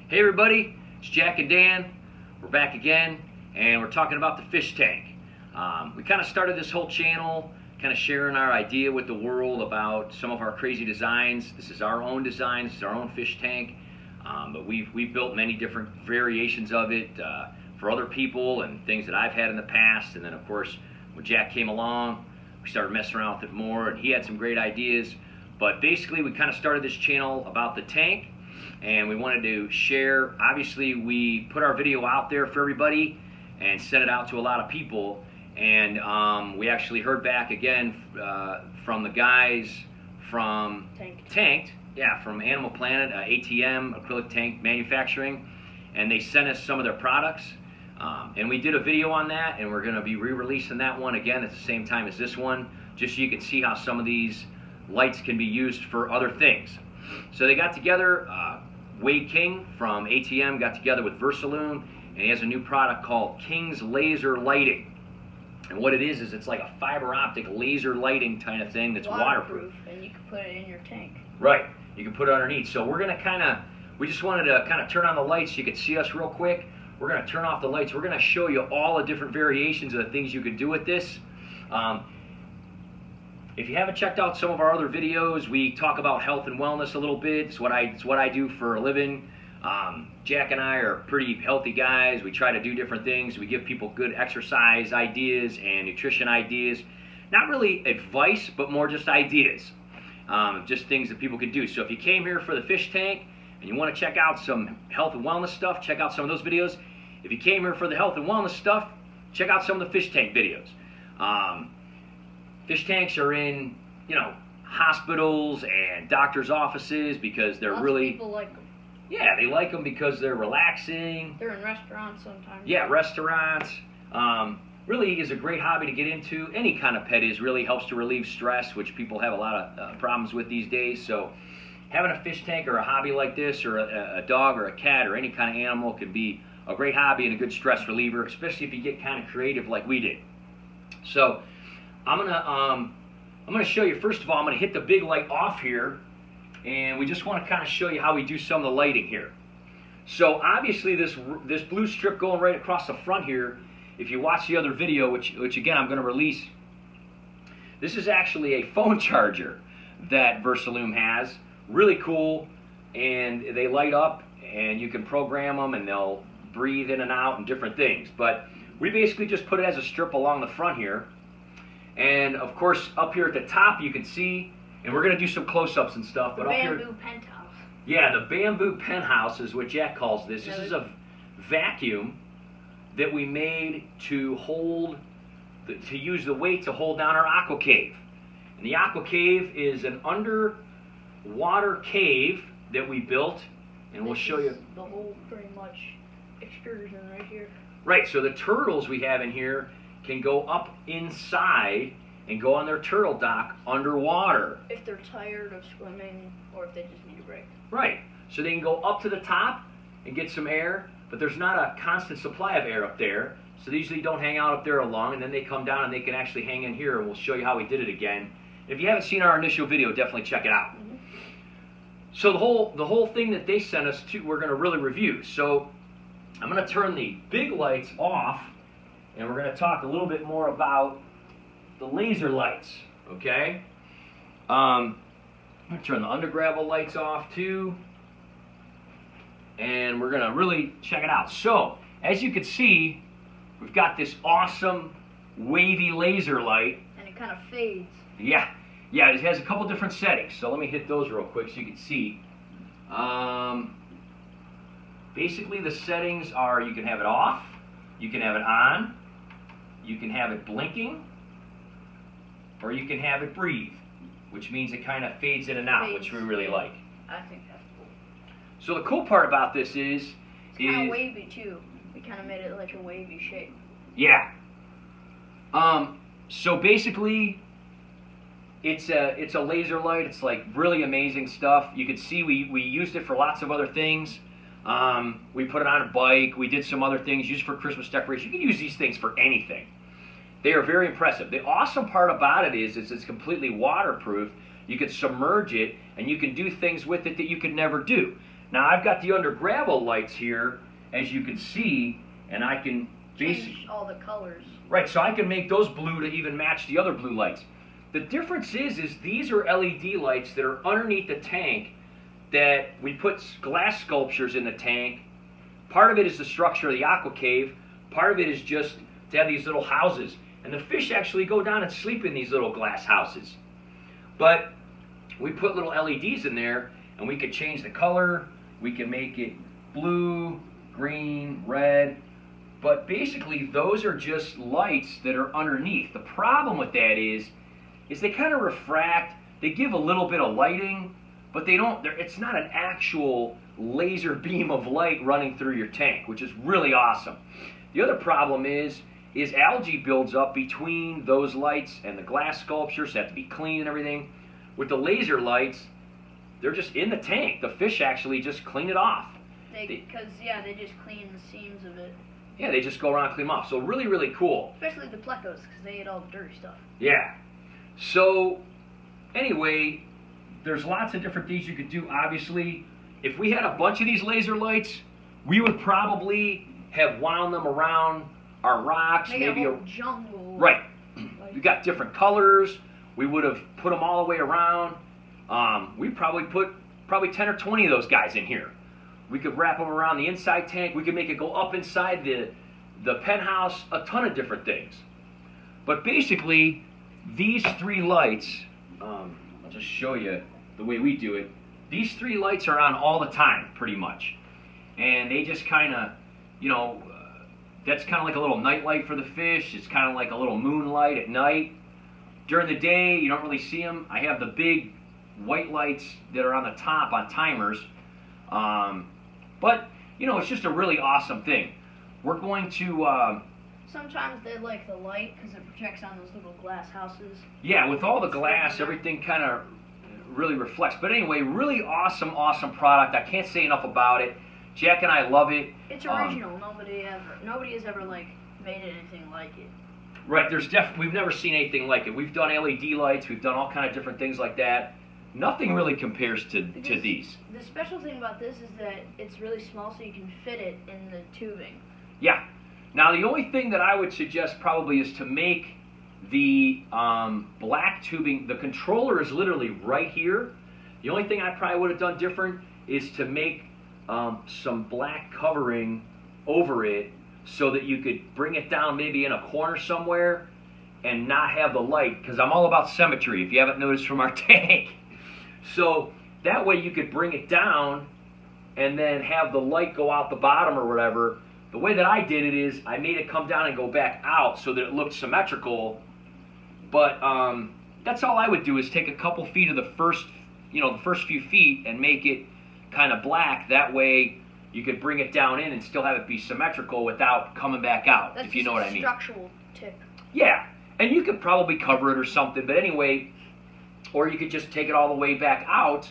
Hey everybody, it's Jack and Dan. We're back again, and we're talking about the fish tank. We kind of started this whole channel, kind of sharing our idea with the world about some of our crazy designs. This is our own design, this is our own fish tank, but we've built many different variations of it for other people and things that I've had in the past. And then of course, when Jack came along, we started messing around with it more, and he had some great ideas. But basically, we kind of started this channel about the tank, and we wanted to share. Obviously, we put our video out there for everybody and sent it out to a lot of people. And we actually heard back again from the guys from Tanked, yeah, from Animal Planet, ATM, Acrylic Tank Manufacturing, and they sent us some of their products. And we did a video on that, and we're going to be re-releasing that one again at the same time as this one, just so you can see how some of these lights can be used for other things. So they got together, Wayde King from ATM got together with Versalume, and he has a new product called King's Laser Lighting. And what it is it's like a fiber optic laser lighting kind of thing that's waterproof. And you can put it in your tank. Right, you can put it underneath. So we're going to we just wanted to kind of turn on the lights so you could see us real quick. We're going to turn off the lights. We're going to show you all the different variations of the things you could do with this. If you haven't checked out some of our other videos, we talk about health and wellness a little bit. It's what I do for a living. Jack and I are pretty healthy guys. We try to do different things. We give people good exercise ideas and nutrition ideas. Not really advice, but more just ideas. Just things that people can do. So if you came here for the fish tank and you want to check out some health and wellness stuff, check out some of those videos. If you came here for the health and wellness stuff, check out some of the fish tank videos. Fish tanks are in, hospitals and doctors' offices because they're really... people like them. Yeah, they like them because they're relaxing. They're in restaurants sometimes. Yeah, restaurants. Really is a great hobby to get into. Any kind of pet really helps to relieve stress, which people have a lot of problems with these days. So having a fish tank or a hobby like this, or a dog or a cat or any kind of animal, can be a great hobby and a good stress reliever, especially if you get kind of creative like we did. So I'm gonna show you, first of all, I'm gonna hit the big light off here, and we just want to kind of show you how we do some of the lighting here. So obviously this blue strip going right across the front here, if you watch the other video, which again I'm going to release, this is actually a phone charger that Versalume has. Really cool, and they light up, and you can program them, and they'll breathe in and out and different things. But we basically just put it as a strip along the front here. And of course, up here at the top, you can see, and we're going to do some close-ups and stuff. But the up here, bamboo penthouse. Yeah, the bamboo penthouse is what Jack calls this. This is a vacuum that we made to use the weight to hold down our Aqua Cave. And the Aqua Cave is an underwater cave that we built, and we'll show you the whole pretty much excursion right here. Right, so the turtles we have in here can go up inside and go on their turtle dock underwater. If they're tired of swimming, or if they just need a break. Right, so they can go up to the top and get some air, but there's not a constant supply of air up there, so they usually don't hang out up there long, and then they come down and they can actually hang in here, and we'll show you how we did it again. If you haven't seen our initial video, definitely check it out. Mm-hmm. So the whole thing that they sent us to, we're going to really review. So I'm going to turn the big lights off, and we're going to talk a little bit more about the laser lights, okay? I'm going to turn the under-gravel lights off too, and we're going to really check it out. So, as you can see, we've got this awesome wavy laser light. And it kind of fades. Yeah, it has a couple different settings, so let me hit those real quick so you can see. Basically, the settings are, you can have it off, you can have it on, you can have it blinking, or you can have it breathe, which means it kind of fades in and out, which we really like. I think that's cool. So the cool part about this is... It's kind of wavy, too. We kind of made it like a wavy shape. Yeah. So basically, it's a laser light. It's like really amazing stuff. You can see we used it for lots of other things. We put it on a bike. We did some other things, used for Christmas decoration. You can use these things for anything. They are very impressive. The awesome part about it is it's completely waterproof. You can submerge it, and you can do things with it that you could never do. Now I've got the under gravel lights here, as you can see, and I can change all the colors. Right, so I can make those blue to even match the other blue lights. The difference is these are LED lights that are underneath the tank that we put glass sculptures in the tank. Part of it is the structure of the Aqua Cave. Part of it is just to have these little houses. And the fish actually go down and sleep in these little glass houses. But we put little LEDs in there, and we could change the color. We can make it blue, green, red. But basically, those are just lights that are underneath. The problem with that is they kind of refract. They give a little bit of lighting, but they don't. It's not an actual laser beam of light running through your tank, which is really awesome. The other problem is algae builds up between those lights and the glass sculptures. They have to be clean and everything. With the laser lights, they're just in the tank. The fish actually just clean it off. Because they just clean the seams of it. Yeah, they just go around and clean them off. So really, really cool. Especially the Plecos, because they eat all the dirty stuff. Yeah. So anyway, there's lots of different things you could do. Obviously, if we had a bunch of these laser lights, we would probably have wound them around our rocks. Make maybe a whole jungle. Right. We got different colors. We would have put them all the way around. We probably put 10 or 20 of those guys in here. We could wrap them around the inside tank. We could make it go up inside the penthouse, a ton of different things. But basically, these three lights, I'll just show you the way we do it. These three lights are on all the time, pretty much. And they just kind of, that's kind of like a little night light for the fish. It's kind of like a little moonlight at night. During the day, you don't really see them. I have the big white lights that are on the top on timers. But, it's just a really awesome thing. We're going to... Sometimes they like the light because it projects on those little glass houses. Yeah, with all the glass, everything kind of really reflects. But anyway, really awesome, awesome product. I can't say enough about it. Jack and I love it. It's original. Nobody has ever made anything like it. Right. We've never seen anything like it. We've done LED lights. We've done all kind of different things like that. Nothing really compares to these. The special thing about this is that it's really small, so you can fit it in the tubing. Yeah. Now, the only thing that I would suggest probably is to make the black tubing. The controller is literally right here. The only thing I probably would have done different is to make some black covering over it so that you could bring it down maybe in a corner somewhere and not have the light, because I'm all about symmetry, if you haven't noticed from our tank. So that way you could bring it down and then have the light go out the bottom or whatever. The way that I did it is I made it come down and go back out so that it looked symmetrical. But that's all I would do, is take a couple feet of the first few feet and make it kind of black. That way you could bring it down in and still have it be symmetrical without coming back out, if you know what I mean. That's a structural tip. Yeah, and you could probably cover it or something, but anyway, or you could just take it all the way back out,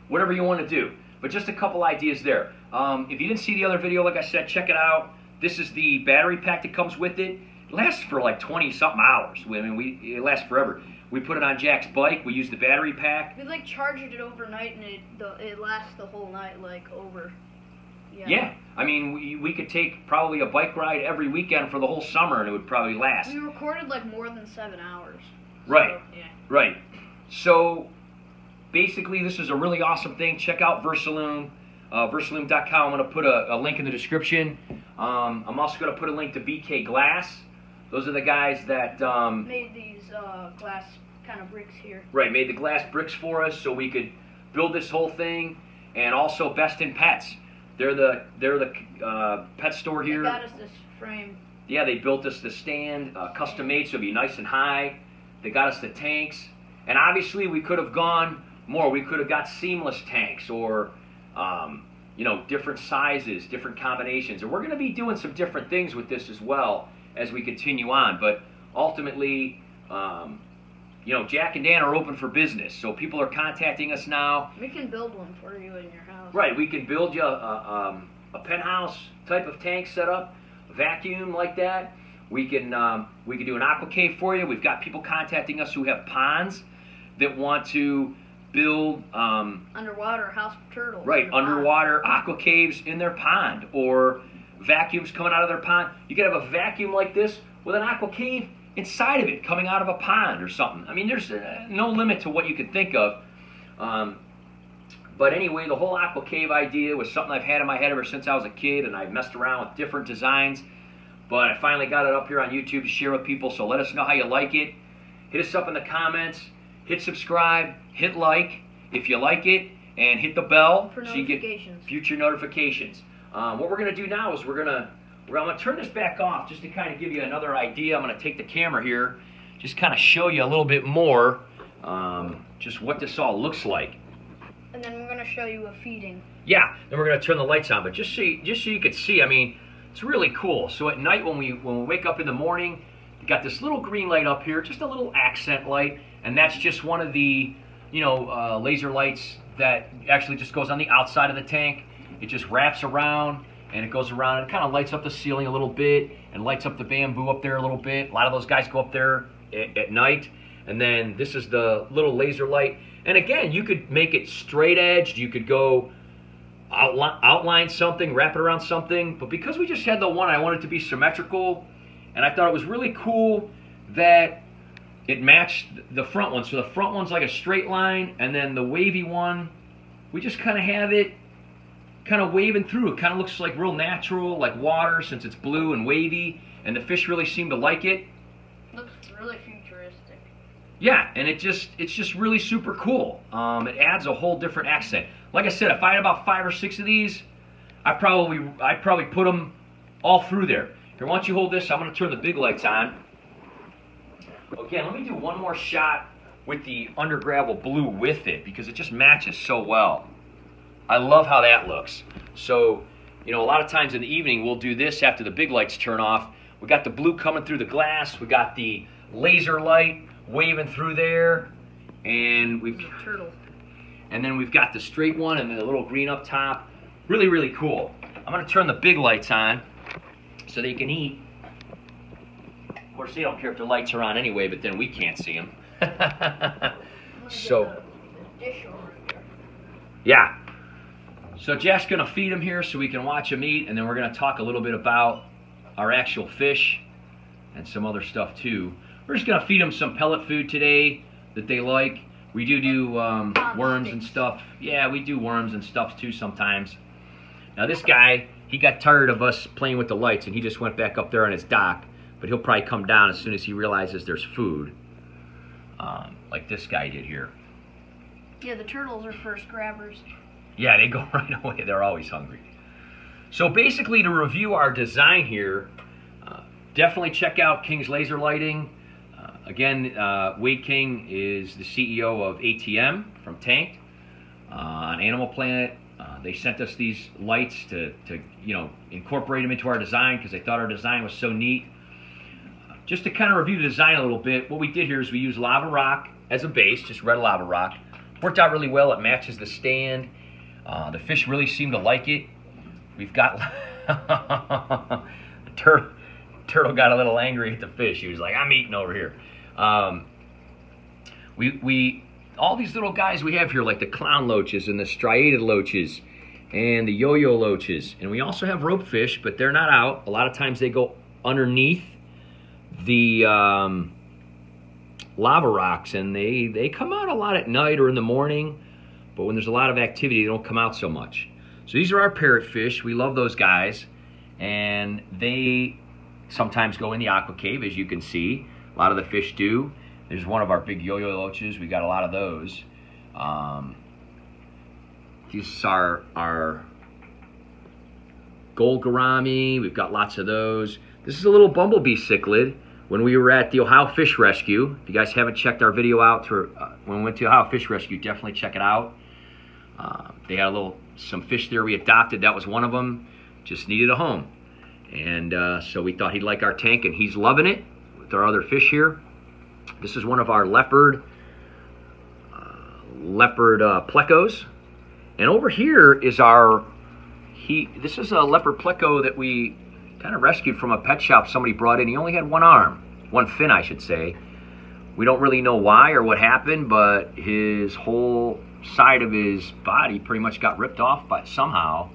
whatever you want to do. But just a couple ideas there. If you didn't see the other video, like I said, check it out. This is the battery pack that comes with it. It lasts for like 20-something hours. It lasts forever. We put it on Jack's bike. We use the battery pack. We charged it overnight, and it lasts the whole night, over. Yeah. I mean, we could take probably a bike ride every weekend for the whole summer, and it would probably last. We recorded more than 7 hours. Right. So, yeah. Right. So basically, this is a really awesome thing. Check out Versalume, Versalume.com. I'm going to put a link in the description. I'm also going to put a link to BK Glass. Those are the guys that made these glass kind of bricks here. Right, made the glass bricks for us so we could build this whole thing. And also Best in Pets. They're the pet store here. They got us this frame. Yeah, they built us the stand, custom made, so it'd be nice and high. They got us the tanks. And obviously we could have gone more. We could have got seamless tanks or, different sizes, different combinations. And we're going to be doing some different things with this as well as we continue on. But ultimately, Jack and Dan are open for business. So people are contacting us now. We can build one for you in your house. Right, we can build you a penthouse type of tank setup, vacuum like that. We can do an aqua cave for you. We've got people contacting us who have ponds that want to build underwater house of turtles. Right, underwater aqua caves in their pond, or vacuums coming out of their pond. You could have a vacuum like this with an aqua cave inside of it, coming out of a pond or something. I mean, there's no limit to what you could think of. But anyway, the whole aqua cave idea was something I've had in my head ever since I was a kid, and I've messed around with different designs. But I finally got it up here on YouTube to share with people, so let us know how you like it. Hit us up in the comments, hit subscribe, hit like if you like it, and hit the bell for so you get future notifications. What we're going to do now is I'm going to turn this back off just to kind of give you another idea. I'm going to take the camera here, just kind of show you a little bit more just what this all looks like. And then we're going to show you a feeding. Yeah, then we're going to turn the lights on, but just so you could see, I mean, it's really cool. So at night when we wake up in the morning, you got this little green light up here, just a little accent light, and that's just one of the, laser lights that actually just goes on the outside of the tank. It just wraps around, and it goes around, and it kind of lights up the ceiling a little bit, and lights up the bamboo up there a little bit. A lot of those guys go up there at night, and then this is the little laser light. And again, you could make it straight edged, you could go outline something, wrap it around something, but because we just had the one, I wanted it to be symmetrical, and I thought it was really cool that it matched the front one. So the front one's like a straight line, and then the wavy one, we just kind of have it kind of waving through. It kind of looks like real natural, like water, since it's blue and wavy, and the fish really seem to like it. Looks really futuristic. Yeah, and it's just really super cool. It adds a whole different accent. Like I said, if I had about 5 or 6 of these, I'd probably put them all through there. Here, why don't you hold this? I'm going to turn the big lights on. Again, let me do one more shot with the under gravel blue with it, because it just matches so well. I love how that looks. So, a lot of times in the evening, we'll do this after the big lights turn off. We got the blue coming through the glass. We got the laser light waving through there, and we've a turtle. And then we've got the straight one and the little green up top. Really, really cool. I'm going to turn the big lights on so they can eat. Of course, they don't care if the lights are on anyway, but then we can't see them. So, yeah. So Jack's going to feed them here so we can watch them eat, and then we're going to talk a little bit about our actual fish and some other stuff too. We're just going to feed them some pellet food today that they like. We do worms and stuff. Yeah, we do worms and stuff too sometimes. Now this guy, he got tired of us playing with the lights, and he just went back up there on his dock. But he'll probably come down as soon as he realizes there's food, like this guy did here. Yeah, the turtles are first grabbers. Yeah, they go right away. They're always hungry. So basically, to review our design here, definitely check out King's Laser Lighting. Again, Wayde King is the CEO of ATM from Tanked on Animal Planet. They sent us these lights to incorporate them into our design because they thought our design was so neat. Just to kind of review the design a little bit, what we did here is we used lava rock as a base, just red lava rock. Worked out really well. It matches the stand. The fish really seem to like it. We've got the turtle got a little angry at the fish. He was like, "I'm eating over here." All these little guys we have here, like the clown loaches and the striated loaches and the yo-yo loaches, and we also have rope fish, but they're not out. A lot of times they go underneath the lava rocks, and they come out a lot at night or in the morning, but when there's a lot of activity, they don't come out so much. So these are our parrotfish. We love those guys, and they sometimes go in the aqua cave, as you can see. A lot of the fish do. There's one of our big yo-yo loaches. We got a lot of those. These are our gold gourami. We've got lots of those. This is a little bumblebee cichlid. When we were at the Ohio Fish Rescue, if you guys haven't checked our video out when we went to Ohio Fish Rescue, definitely check it out. They had some fish there we adopted. That was one of them. Just needed a home. And so we thought he'd like our tank, and he's loving it with our other fish here. This is one of our leopard Plecos. And over here is this is a Leopard Pleco that we kind of rescued from a pet shop somebody brought in. He only had one arm, one fin, I should say. We don't really know why or what happened, but his whole side of his body pretty much got ripped off by somehow.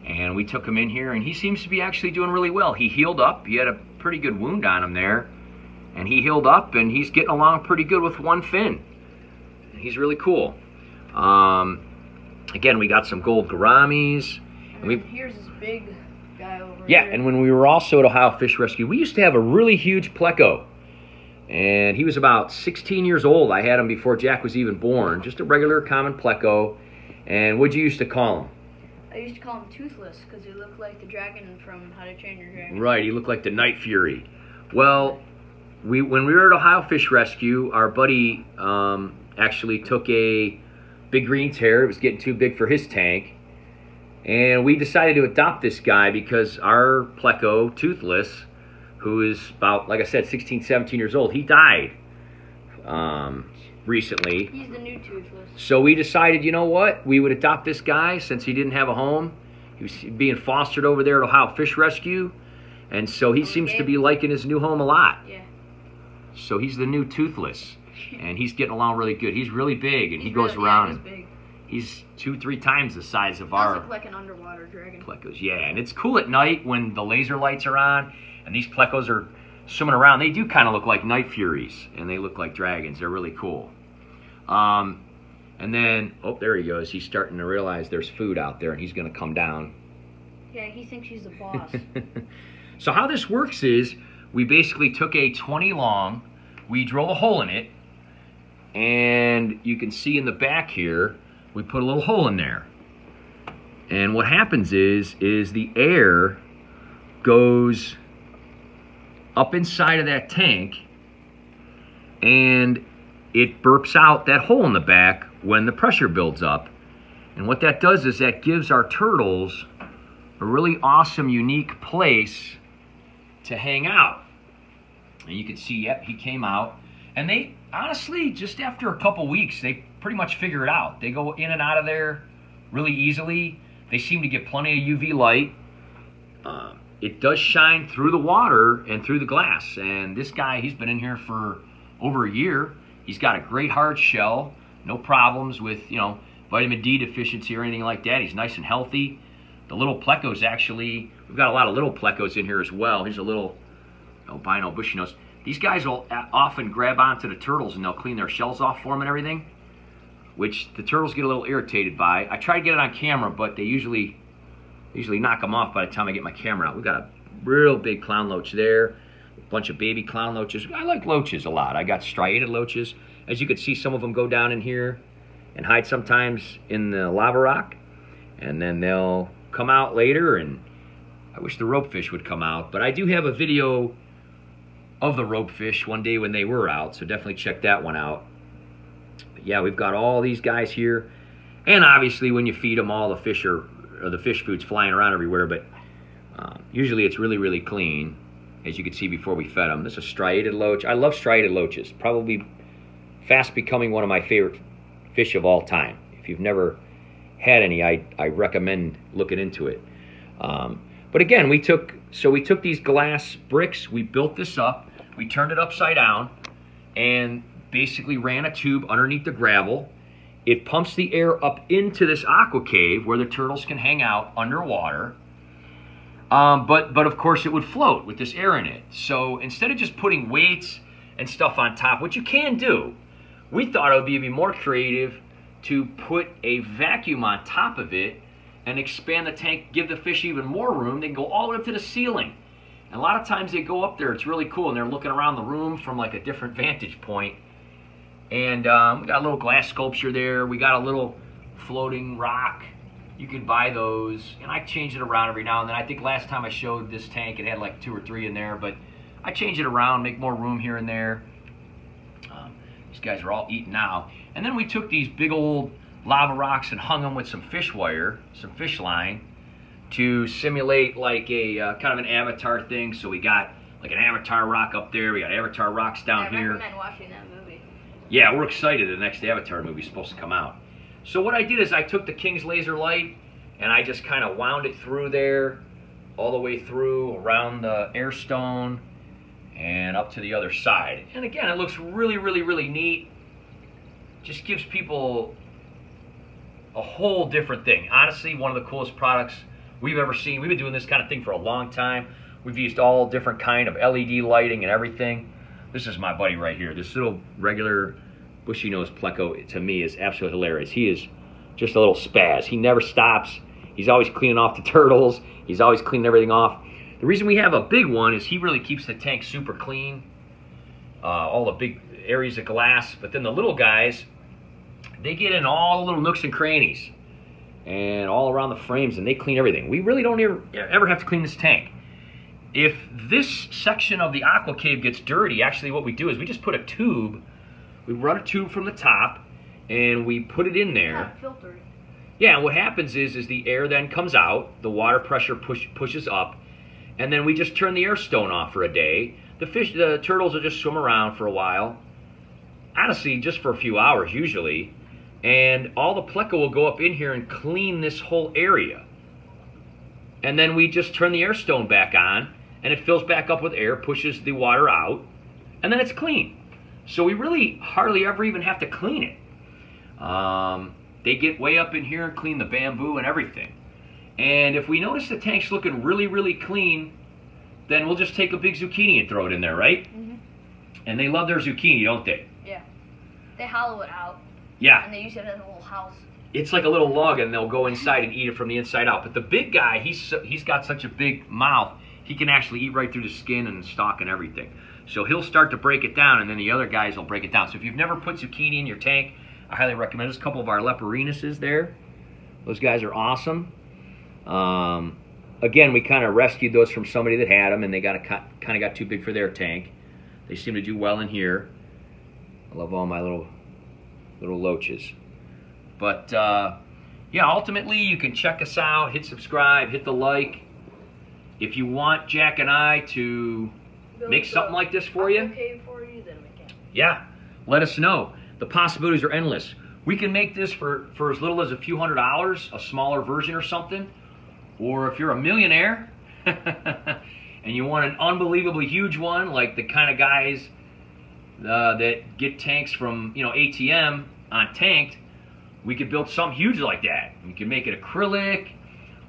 And we took him in here, and he seems to be actually doing really well. He healed up. He had a pretty good wound on him there. And he healed up, and he's getting along pretty good with one fin. And he's really cool. Again, we got some gold gouramis. And here's this big guy over here. Yeah, and when we were also at Ohio Fish Rescue, we used to have a really huge Pleco. And he was about 16 years old. I had him before Jack was even born. Just a regular common Pleco. And what'd you used to call him? I used to call him Toothless because he looked like the dragon from How to Train Your Dragon. Right, he looked like the Night Fury. Well, when we were at Ohio Fish Rescue, our buddy actually took a big green tear. It was getting too big for his tank. And we decided to adopt this guy because our Pleco, Toothless, who is about, like I said, 16, 17 years old, he died recently. He's the new Toothless. So we decided, you know what? We would adopt this guy since he didn't have a home. He was being fostered over there at Ohio Fish Rescue. And so he seems to be liking his new home a lot. Yeah. So he's the new Toothless. And he's getting along really good. He's really big, and he goes really, around. Yeah, he's big. He's 2-3 times the size of Does our look like an underwater dragon. Plecos. Yeah, and it's cool at night when the laser lights are on and these Plecos are swimming around. They do kind of look like night furies, and they look like dragons. They're really cool. And then, oh, there he goes. He's starting to realize there's food out there, and he's going to come down. Yeah, he thinks he's the boss. So how this works is we basically took a 20 long, we drilled a hole in it, and you can see in the back here, we put a little hole in there. And what happens is the air goes up inside of that tank, and it burps out that hole in the back when the pressure builds up. And what that does is that gives our turtles a really awesome, unique place to hang out. And you can see, yep, he came out. And they, honestly, just after a couple weeks, they pretty much figure it out. They go in and out of there really easily. They seem to get plenty of UV light. It does shine through the water and through the glass. And this guy, he's been in here for over a year. He's got a great hard shell. No problems with, you know, vitamin D deficiency or anything like that. He's nice and healthy. The little Plecos actually, we've got a lot of little Plecos in here as well. Here's a little albino bushy nose. These guys will often grab onto the turtles and they'll clean their shells off for them and everything, which the turtles get a little irritated by. I try to get it on camera, but they usually knock them off by the time I get my camera out. We've got a real big clown loach there, a bunch of baby clown loaches. I like loaches a lot. I got striated loaches. As you can see, some of them go down in here and hide sometimes in the lava rock, and then they'll come out later, and I wish the ropefish would come out, but I do have a video of the ropefish one day when they were out, so definitely check that one out. But yeah, we've got all these guys here, and obviously when you feed them, all the fish or the fish food's flying around everywhere, but usually it's really, really clean, as you could see before we fed them. This is a striated loach. I love striated loaches. Probably fast becoming one of my favorite fish of all time. If you've never had any, I recommend looking into it. But again, we took these glass bricks, we built this up, we turned it upside down, and basically ran a tube underneath the gravel. It pumps the air up into this Aqua Cave where the turtles can hang out underwater. But of course it would float with this air in it. So instead of just putting weights and stuff on top, what you can do, we thought it would be even more creative to put a vacuum on top of it and expand the tank, give the fish even more room. They can go all the way up to the ceiling. And a lot of times they go up there, it's really cool, and they're looking around the room from like a different vantage point. And we got a little glass sculpture there. We got a little floating rock. You can buy those. And I change it around every now and then. I think last time I showed this tank, it had like 2 or 3 in there, but I change it around, make more room here and there. These guys are all eating now. And then we took these big old lava rocks and hung them with some fish wire, some fish line, to simulate like a kind of an avatar thing. So we got like an avatar rock up there. We got avatar rocks down here. I recommend watching that movie. Yeah, we're excited. The next Avatar movie is supposed to come out. So what I did is I took the King's laser light and I just kind of wound it through there, all the way through around the air stone and up to the other side. And again, it looks really, really, really neat. Just gives people a whole different thing. Honestly, one of the coolest products we've ever seen. We've been doing this kind of thing for a long time. We've used all different kind of LED lighting and everything. This is my buddy right here. This little regular bushy nose Pleco, to me, is absolutely hilarious. He is just a little spaz. He never stops. He's always cleaning off the turtles. He's always cleaning everything off. The reason we have a big one is he really keeps the tank super clean. All the big areas of glass. But then the little guys, they get in all the little nooks and crannies and all around the frames, and they clean everything. We really don't ever have to clean this tank. If this section of the Aqua Cave gets dirty, actually what we do is we just put a tube, we run a tube from the top, and we put it in there. Not filtered. Yeah, and what happens is the air then comes out, the water pressure pushes up, and then we just turn the air stone off for a day. The turtles will just swim around for a while, honestly, just for a few hours usually, and all the Pleco will go up in here and clean this whole area. And then we just turn the air stone back on, and it fills back up with air, pushes the water out, and then it's clean. So we really hardly ever even have to clean it. They get way up in here and clean the bamboo and everything. And if we notice the tank's looking really, really clean, then we'll just take a big zucchini and throw it in there, right? Mm-hmm. And they love their zucchini, don't they? Yeah. They hollow it out. Yeah. And they use it as a little house. It's like a little log, and they'll go inside and eat it from the inside out. But the big guy, he's got such a big mouth, he can actually eat right through the skin and the stalk and everything. So he'll start to break it down, and then the other guys will break it down. So if you've never put zucchini in your tank, I highly recommend. There's a couple of our Leoparinuses there. Those guys are awesome. Again, we kind of rescued those from somebody that had them, and they kind of got too big for their tank. They seem to do well in here. I love all my little loaches. But yeah, ultimately you can check us out, hit subscribe, hit the like. If you want Jack and I to make something like this for you, then we can. Yeah, let us know. The possibilities are endless. We can make this for as little as a few $100s, a smaller version or something. Or if you're a millionaire and you want an unbelievably huge one, like the kind of guys that get tanks from, you know, ATM on tanked, we could build something huge like that. We could make it acrylic.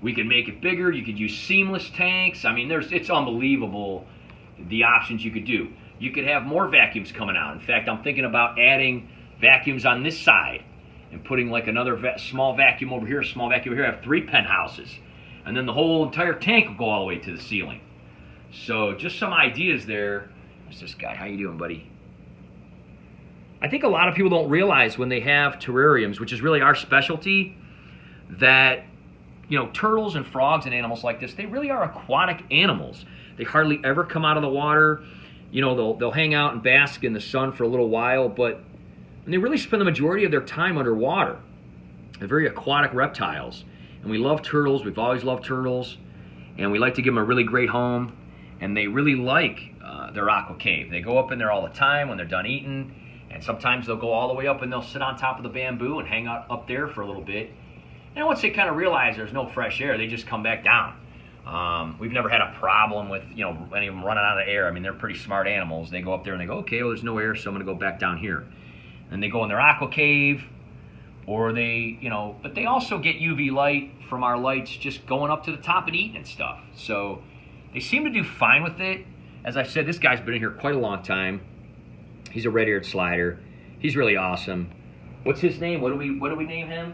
We could make it bigger. You could use seamless tanks. I mean, it's unbelievable the options you could do. You could have more vacuums coming out. In fact, I'm thinking about adding vacuums on this side and putting like another small vacuum over here, a small vacuum over here. I have 3 penthouses. And then the whole entire tank will go all the way to the ceiling. So just some ideas there. What's this guy? How you doing, buddy? I think a lot of people don't realize when they have terrariums, which is really our specialty, that, you know, turtles and frogs and animals like this, they really are aquatic animals. They hardly ever come out of the water. You know, they'll hang out and bask in the sun for a little while, but they really spend the majority of their time underwater. They're very aquatic reptiles. And we love turtles. We've always loved turtles. And we like to give them a really great home. And they really like their Aqua Cave. They go up in there all the time when they're done eating. And sometimes they'll go all the way up and they'll sit on top of the bamboo and hang out up there for a little bit. And once they kind of realize there's no fresh air, they just come back down. We've never had a problem with, you know, any of them running out of air. I mean, they're pretty smart animals. They go up there and they go, okay, well, there's no air, so I'm going to go back down here. And they go in their Aqua Cave, or they, you know, but they also get UV light from our lights just going up to the top and eating and stuff. So they seem to do fine with it. As I said, this guy's been in here quite a long time. He's a red-eared slider. He's really awesome. What's his name? What do we name him?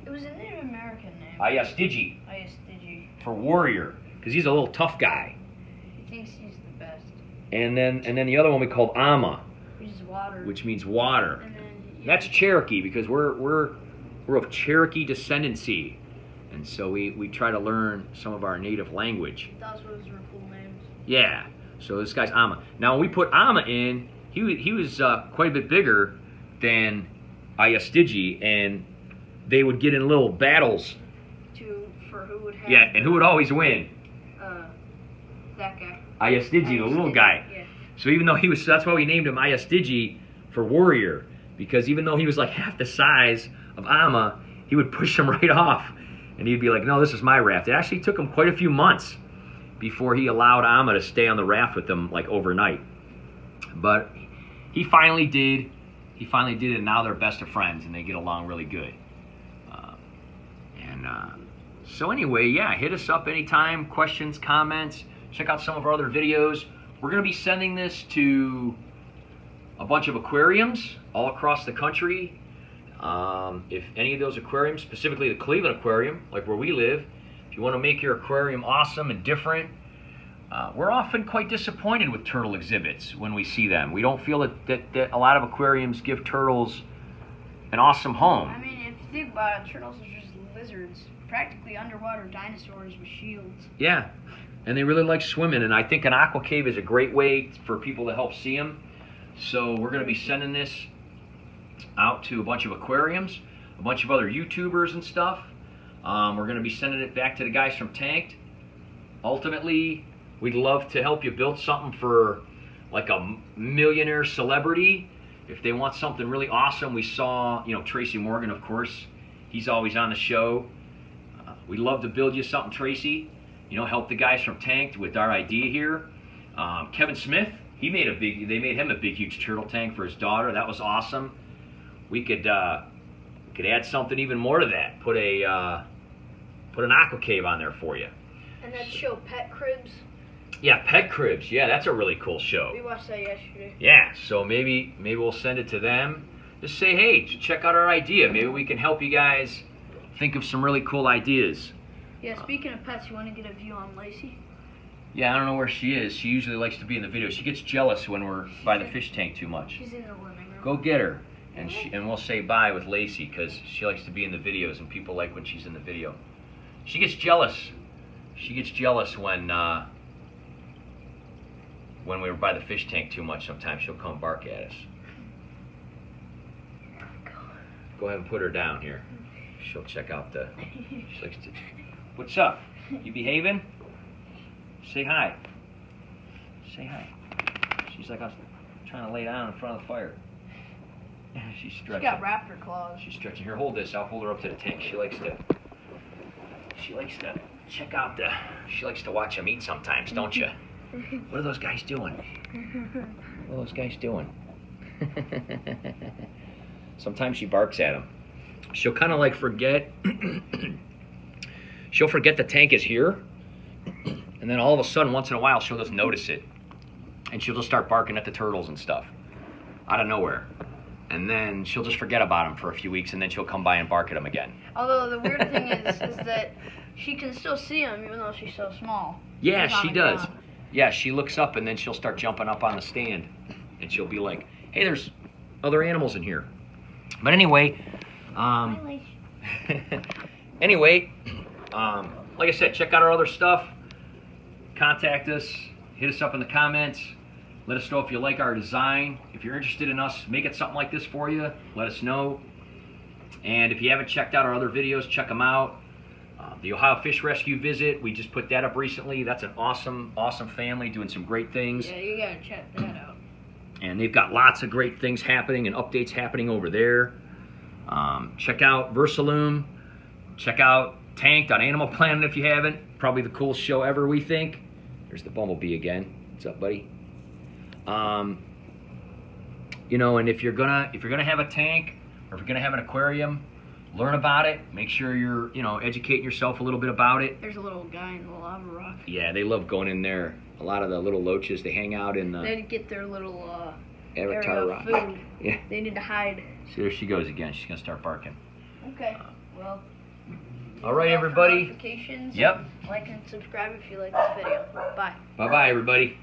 It was a Native American name. Ayastigi. Ayastigi. For warrior, because he's a little tough guy. He thinks he's the best. And then the other one we called Ama, which is water. Which means water. And then, yeah. That's Cherokee, because we're of Cherokee descendancy, and so we try to learn some of our native language. Those were cool names. Yeah. So this guy's Ama. Now when we put Ama in, he was quite a bit bigger than Ayastigi, and they would get in little battles. For who would have. Yeah, and who would always win? That guy. Ayastigi, the little guy. Yeah. So even though that's why we named him Ayastigi for warrior, because even though he was like half the size of Ama, he would push him right off, and he'd be like, no, this is my raft. It actually took him quite a few months before he allowed Ama to stay on the raft with him like overnight. But he finally did. He finally did it, and now they're best of friends, and they get along really good. And so anyway, yeah, hit us up anytime, questions, comments. Check out some of our other videos. We're going to be sending this to a bunch of aquariums all across the country. If any of those aquariums, specifically the Cleveland Aquarium, like where we live, if you want to make your aquarium awesome and different, we're often quite disappointed with turtle exhibits when we see them. We don't feel that a lot of aquariums give turtles an awesome home. I mean, if you think about it, turtles are just lizards, practically underwater dinosaurs with shields. Yeah, and they really like swimming, and I think an Aqua Cave is a great way for people to help see them. So we're going to be sending this out to a bunch of aquariums, a bunch of other YouTubers and stuff. We're going to be sending it back to the guys from Tanked. Ultimately, we'd love to help you build something for like a millionaire celebrity. If they want something really awesome, we saw, you know, Tracy Morgan, of course. He's always on the show. We'd love to build you something, Tracy. You know, help the guys from Tanked with our idea here. Kevin Smith, they made him a big, huge turtle tank for his daughter. That was awesome. We could add something even more to that. Put an Aqua Cave on there for you. And then show pet cribs. Yeah, pet cribs. Yeah, that's a really cool show. We watched that yesterday. Yeah, so maybe we'll send it to them. Just say, hey, check out our idea. Maybe we can help you guys think of some really cool ideas. Yeah, speaking of pets, you want to get a view on Lacey? Yeah, I don't know where she is. She usually likes to be in the video. She gets jealous when we're by the fish tank too much. She's in the living room. Go get her, and we'll say bye with Lacey because she likes to be in the videos and people like when she's in the video. She gets jealous. She gets jealous when we were by the fish tank too much. Sometimes she'll come bark at us. Go ahead and put her down here. She'll check out the. She likes to. What's up? You behaving? Say hi. Say hi. She's like, I was trying to lay down in front of the fire. She's stretching. She's got raptor claws. She's stretching. Here, hold this. I'll hold her up to the tank. She likes to check out the. She likes to watch them eat sometimes, don't you? What are those guys doing? What are those guys doing? Sometimes she barks at them. She'll kind of like forget. She'll forget the tank is here. And then all of a sudden, once in a while, she'll just notice it. And she'll just start barking at the turtles and stuff. Out of nowhere. And then she'll just forget about them for a few weeks, and then she'll come by and bark at them again. Although the weird thing is that she can still see them even though she's so small. Yeah, she does. Yeah, she looks up, and then she'll start jumping up on the stand. And she'll be like, hey, there's other animals in here. But anyway, anyway, like I said, check out our other stuff. Contact us. Hit us up in the comments. Let us know if you like our design. If you're interested in us making something like this for you, let us know. And if you haven't checked out our other videos, check them out. The Ohio Fish Rescue visit, we just put that up recently. That's an awesome, awesome family doing some great things. Yeah, you gotta check that out. And they've got lots of great things happening and updates happening over there. Check out Versalume. Check out Tanked on Animal Planet if you haven't. Probably the coolest show ever, we think. There's the bumblebee again. What's up, buddy? You know, and if you're gonna have a tank or if you're gonna have an aquarium, learn about it. Make sure you're, you know, educating yourself a little bit about it. There's a little guy in the lava rock. Yeah, they love going in there. A lot of the little loaches, they hang out in the. They get their little Avatar rock. Food. Yeah. They need to hide. See, there she goes again. She's gonna start barking. Okay. Well. All right, everybody. Notifications. Yep. Like and subscribe if you like this video. Bye. Bye-bye, everybody.